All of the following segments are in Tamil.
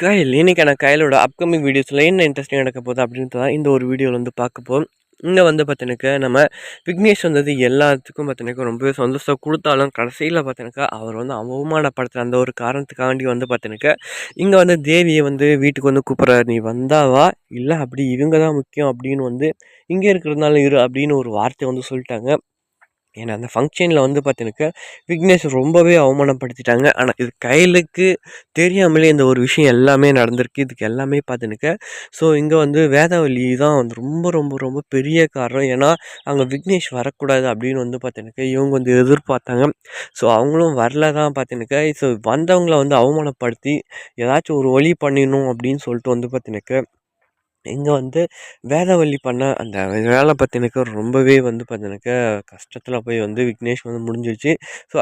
கைல் இன்னைக்கான கையலோட அப்கமிங் வீடியோஸில் என்ன இன்ட்ரெஸ்டிங் நடக்க போகுது அப்படின்ட்டு தான் இந்த ஒரு வீடியோவில் வந்து பார்க்க போகிறோம். இங்கே வந்து பார்த்தீங்கன்னாக்கா நம்ம விக்னேஷ் வந்தது எல்லாத்துக்கும் பார்த்தீங்கன்னாக்கா ரொம்பவே சந்தோஷம் கொடுத்தாலும் கடைசியில் பார்த்தீங்கன்னாக்கா அவர் வந்து அவமானப்படுத்துகிற அந்த ஒரு காரணத்துக்காண்டி வந்து பார்த்தீங்கன்னாக்கா இங்கே வந்து தேவியை வந்து வீட்டுக்கு வந்து கூப்பிட்றாரு. நீ வந்தாவா இல்லை அப்படி இவங்க தான் முக்கியம் அப்படின்னு வந்து இங்கே இருக்கிறதுனால இரு அப்படின்னு ஒரு வார்த்தை வந்து சொல்லிட்டாங்க. ஏன்னா அந்த ஃபங்க்ஷனில் வந்து பார்த்தீங்கன்னாக்கா விக்னேஷ் ரொம்பவே அவமானப்படுத்திட்டாங்க. ஆனால் இது கைலுக்கு தெரியாமலே இந்த ஒரு விஷயம் எல்லாமே நடந்திருக்கு. இதுக்கு எல்லாமே பார்த்தீங்கன்னாக்கா இங்கே வந்து வேதாவளி தான் வந்து ரொம்ப ரொம்ப ரொம்ப பெரிய காரணம். ஏன்னா அங்கே விக்னேஷ் வரக்கூடாது அப்படின்னு வந்து பார்த்தீங்கன்னாக்கா இவங்க வந்து எதிர்பார்த்தாங்க. அவங்களும் வரல தான் பார்த்தீங்கன்னாக்கா வந்தவங்கள வந்து அவமானப்படுத்தி ஏதாச்சும் ஒரு வழி பண்ணிடணும் அப்படின்னு சொல்லிட்டு வந்து பார்த்தீங்கன்னாக்கா இங்கே வந்து வேதவள்ளி பண்ண அந்த வேலை பார்த்தீங்கன்னாக்கா ரொம்பவே வந்து பார்த்தீங்கன்னாக்கா கஷ்டத்தில் போய் வந்து விக்னேஷ் வந்து முடிஞ்சிருச்சு.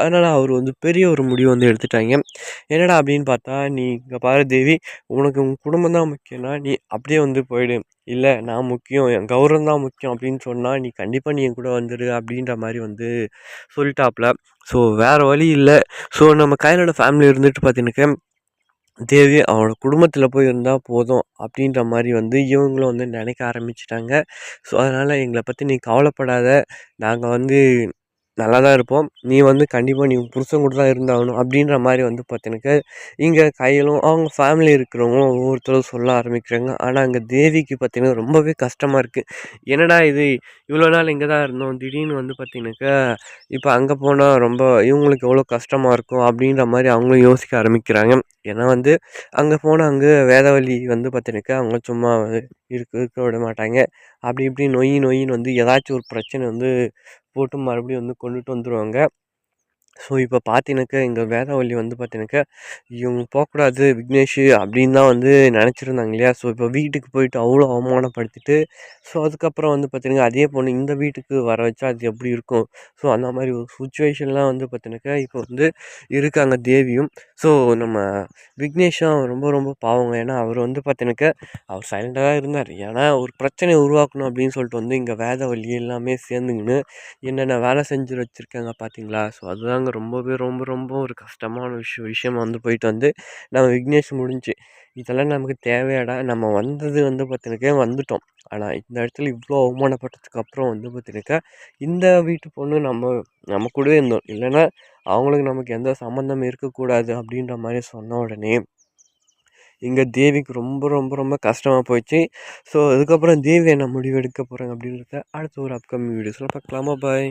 அதனால் அவர் வந்து பெரிய ஒரு முடிவு வந்து எடுத்துட்டாங்க. என்னடா அப்படின்னு பார்த்தா, நீ இங்கே பாரு தேவி, உனக்கு உன் குடும்பம் தான் முக்கியம்னா நீ அப்படியே வந்து போயிடு. இல்லை நான் முக்கியம், என் கௌரவம் தான் முக்கியம் அப்படின்னு சொன்னால் நீ கண்டிப்பாக நீ என் கூட வந்துடு அப்படின்ற மாதிரி வந்து சொல்லிட்டாப்புல. வேறு வழி இல்லை. நம்ம கையிலோட ஃபேமிலி இருந்துட்டு பார்த்தீங்கன்னாக்கா தேவி அவனோட குடும்பத்தில் போய் இருந்தால் போதும் அப்படின்ற மாதிரி வந்து இவங்களும் வந்து நினைக்க ஆரம்பிச்சிட்டாங்க. அதனால் எங்களை பற்றி நீ கவலைப்படாத, நாங்கள் வந்து நல்லா தான் இருப்போம். நீ வந்து கண்டிப்பாக நீ புருஷன் கூட தான் இருந்தாகணும் அப்படின்ற மாதிரி வந்து பார்த்தீங்கன்னாக்கா இங்கே கையிலும் அவங்க ஃபேமிலி இருக்கிறவங்களும் ஒவ்வொருத்தரும் சொல்ல ஆரம்பிக்கிறாங்க. ஆனால் அங்கே தேவிக்கு பார்த்தீங்கன்னா ரொம்பவே கஷ்டமாக இருக்குது. என்னடா இது, இவ்வளோ நாள் இங்கே தான் இருந்தோம், திடீர்னு வந்து பார்த்தீங்கன்னாக்கா இப்போ அங்கே போனால் ரொம்ப இவங்களுக்கு எவ்வளோ கஷ்டமாக இருக்கும் அப்படின்ற மாதிரி அவங்களும் யோசிக்க ஆரம்பிக்கிறாங்க. ஏன்னா வந்து அங்கே போனால் அங்கே வேதவள்ளி வந்து பார்த்தீங்கன்னாக்கா அவங்க சும்மா இருக்க விட மாட்டாங்க. அப்படி இப்படி நொயின்னு வந்து ஏதாச்சும் ஒரு பிரச்சனை வந்து போட்டு மறுபடியும் வந்து கொண்டுட்டு வந்துடுவாங்க. இப்போ பார்த்தீங்கன்னாக்கா எங்கள் வேதாவள்ளி வந்து பார்த்தீங்கன்னாக்கா இவங்க போகக்கூடாது விக்னேஷ் அப்படின்னு தான் வந்து நினச்சிருந்தாங்க இல்லையா. இப்போ வீட்டுக்கு போயிட்டு அவ்வளோ அவமானப்படுத்திட்டு அதுக்கப்புறம் வந்து பார்த்தீங்கன்னா அதே பொண்ணு இந்த வீட்டுக்கு வர வச்சா அது எப்படி இருக்கும். அந்த மாதிரி ஒரு சுச்சுவேஷன்லாம் வந்து பார்த்தீங்கன்னாக்கா இப்போ வந்து இருக்காங்க தேவியும். நம்ம விக்னேஷும் ரொம்ப ரொம்ப பாவங்க. ஏன்னா அவர் வந்து பார்த்தீங்கன்னாக்கா அவர் சைலண்டாக தான் இருந்தார். ஏன்னா ஒரு பிரச்சனையை உருவாக்கணும் அப்படின்னு சொல்லிட்டு வந்து இங்கே வேதாவள்ளி எல்லாமே சேர்ந்துங்கன்னு என்னென்ன வேலை செஞ்சு வச்சுருக்காங்க பார்த்தீங்களா. அதுதாங்க ரொம்பவே ரொம்ப ரொம்ப ஒரு கஷ்டமான விஷயம் வந்து போயிட்டு வந்து நம்ம விக்னேஷ் முடிஞ்சு இதெல்லாம் நமக்கு தேவையாடா, நம்ம வந்தது வந்து பார்த்தீங்கன்னாக்கா வந்துட்டோம். ஆனால் இந்த இடத்துல இவ்வளோ அவமானப்பட்டதுக்கு அப்புறம் வந்து பார்த்தீங்கன்னாக்கா இந்த வீட்டு பொண்ணு நம்ம கூடவே இருந்தோம், இல்லைன்னா அவங்களுக்கு நமக்கு எந்த சம்மந்தம் இருக்கக்கூடாது அப்படின்ற மாதிரி சொன்ன உடனே இங்கே தேவிக்கு ரொம்ப ரொம்ப ரொம்ப கஷ்டமாக போயிடுச்சு. அதுக்கப்புறம் தேவி என்ன முடிவு எடுக்க போகிறாங்க அப்படின்றத அடுத்த ஒரு அப்கமிங் வீடியோஸில் பார்க்கலாமா. பாய்.